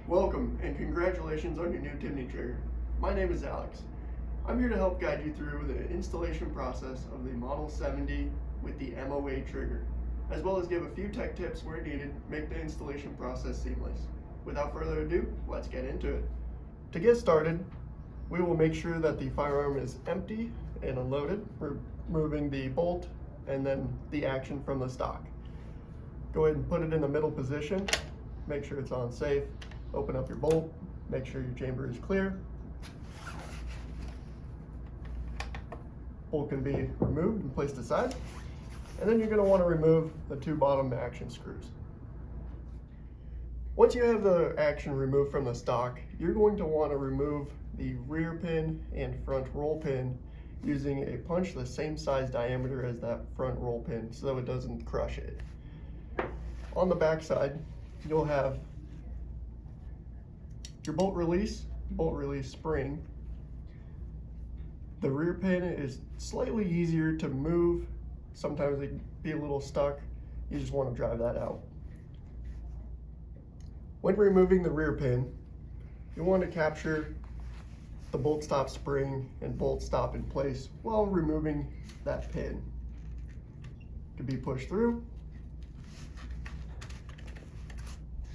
Welcome and congratulations on your new Timney trigger. My name is Alex. I'm here to help guide you through the installation process of the Model 70 with the MOA trigger, as well as give a few tech tips where needed to make the installation process seamless. Without further ado, let's get into it. To get started, we will make sure that the firearm is empty and unloaded, removing the bolt and then the action from the stock. Go ahead and put it in the middle position, make sure it's on safe. Open up your bolt, make sure your chamber is clear. Bolt can be removed and placed aside. And then you're going to want to remove the two bottom action screws. Once you have the action removed from the stock, you're going to want to remove the rear pin and front roll pin using a punch the same size diameter as that front roll pin so that it doesn't crush it. On the back side, you'll have your bolt release spring. The rear pin is slightly easier to move. Sometimes it can be a little stuck. You just want to drive that out. When removing the rear pin, you want to capture the bolt stop spring and bolt stop in place while removing that pin. It can be pushed through.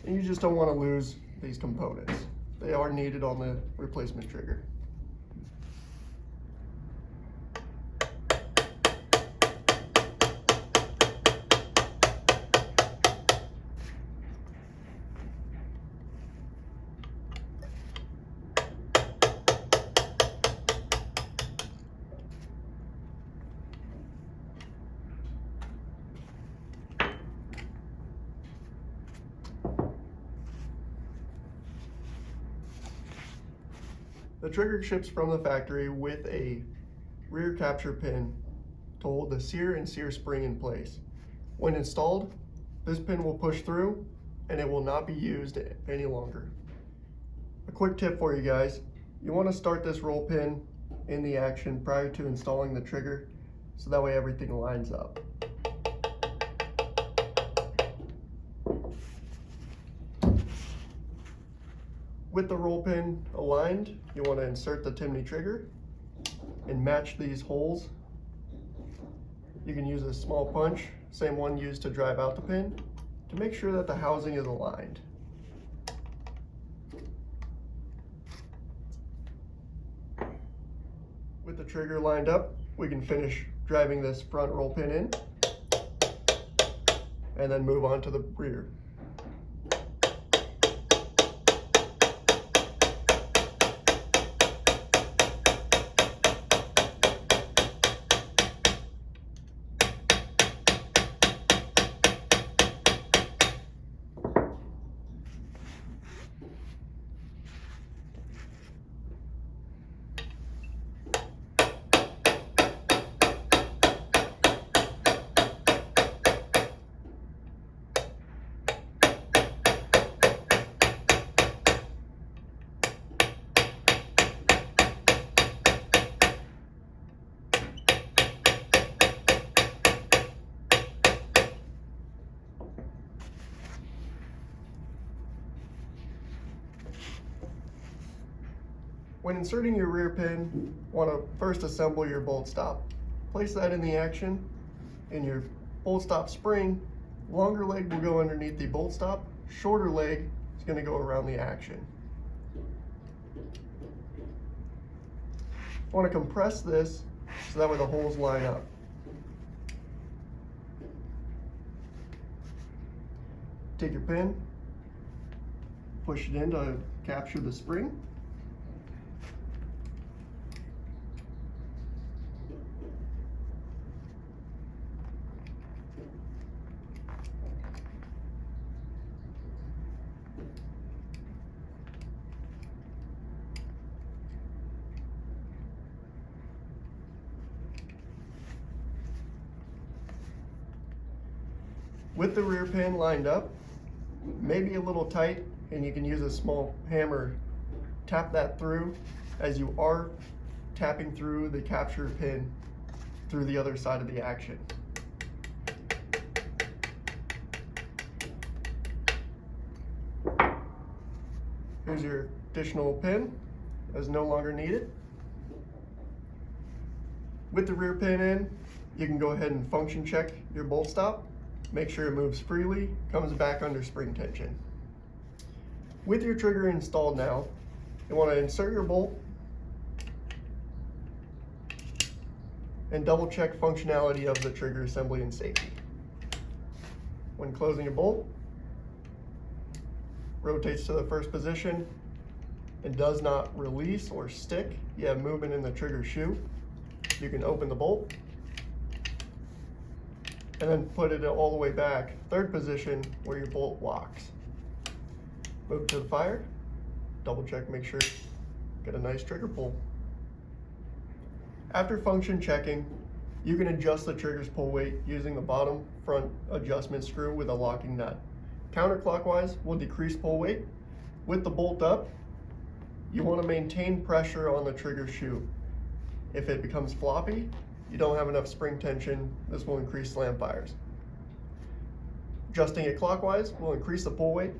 And you just don't want to lose these components. They are needed on the replacement trigger. The trigger ships from the factory with a rear capture pin to hold the sear and sear spring in place. When installed, this pin will push through and it will not be used any longer. A quick tip for you guys, you want to start this roll pin in the action prior to installing the trigger so that way everything lines up. With the roll pin aligned, you want to insert the Timney trigger and match these holes. You can use a small punch, same one used to drive out the pin, to make sure that the housing is aligned. With the trigger lined up, we can finish driving this front roll pin in and then move on to the rear. When inserting your rear pin, want to first assemble your bolt stop. Place that in the action, and your bolt stop spring, longer leg will go underneath the bolt stop, shorter leg is going to go around the action. Want to compress this so that way the holes line up. Take your pin, push it in to capture the spring. With the rear pin lined up, maybe a little tight, and you can use a small hammer, tap that through as you are tapping through the capture pin through the other side of the action. Here's your additional pin, as no longer needed. With the rear pin in, you can go ahead and function check your bolt stop. Make sure it moves freely, comes back under spring tension. With your trigger installed now, you want to insert your bolt and double check functionality of the trigger assembly and safety. When closing your bolt, rotates to the first position and does not release or stick. You have movement in the trigger shoe. You can open the bolt and then put it all the way back, third position, where your bolt locks. Move it to the fire, double check, make sure, get a nice trigger pull. After function checking, you can adjust the trigger's pull weight using the bottom front adjustment screw with a locking nut. Counterclockwise will decrease pull weight. With the bolt up, you want to maintain pressure on the trigger shoe. If it becomes floppy, you don't have enough spring tension, this will increase slam fires. Adjusting it clockwise will increase the pull weight.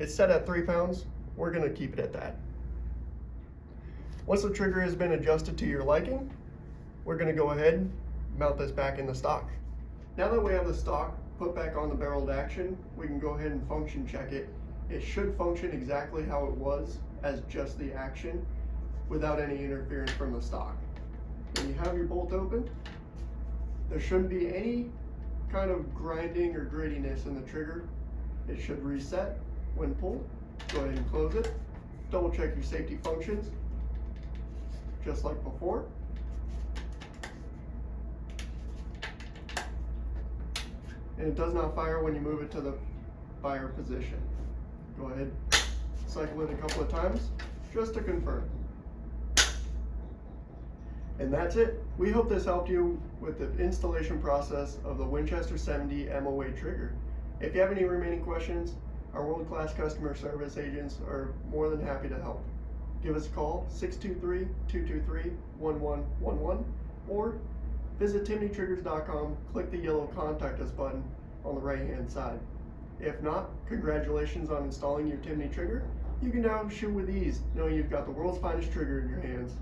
It's set at 3 pounds, we're going to keep it at that. Once the trigger has been adjusted to your liking, we're going to go ahead and mount this back in the stock. Now that we have the stock put back on the barreled action, we can go ahead and function check it. It should function exactly how it was as just the action without any interference from the stock. When you have your bolt open, there shouldn't be any kind of grinding or grittiness in the trigger. It should reset when pulled. Go ahead and close it. Double check your safety functions, just like before. And it does not fire when you move it to the fire position. Go ahead, cycle it a couple of times just to confirm. And that's it. We hope this helped you with the installation process of the Winchester 70 MOA trigger. If you have any remaining questions, our world-class customer service agents are more than happy to help. Give us a call, 623-223-1111, or visit timneytriggers.com, click the yellow Contact Us button on the right-hand side. If not, congratulations on installing your Timney trigger. You can now shoot with ease, knowing you've got the world's finest trigger in your hands.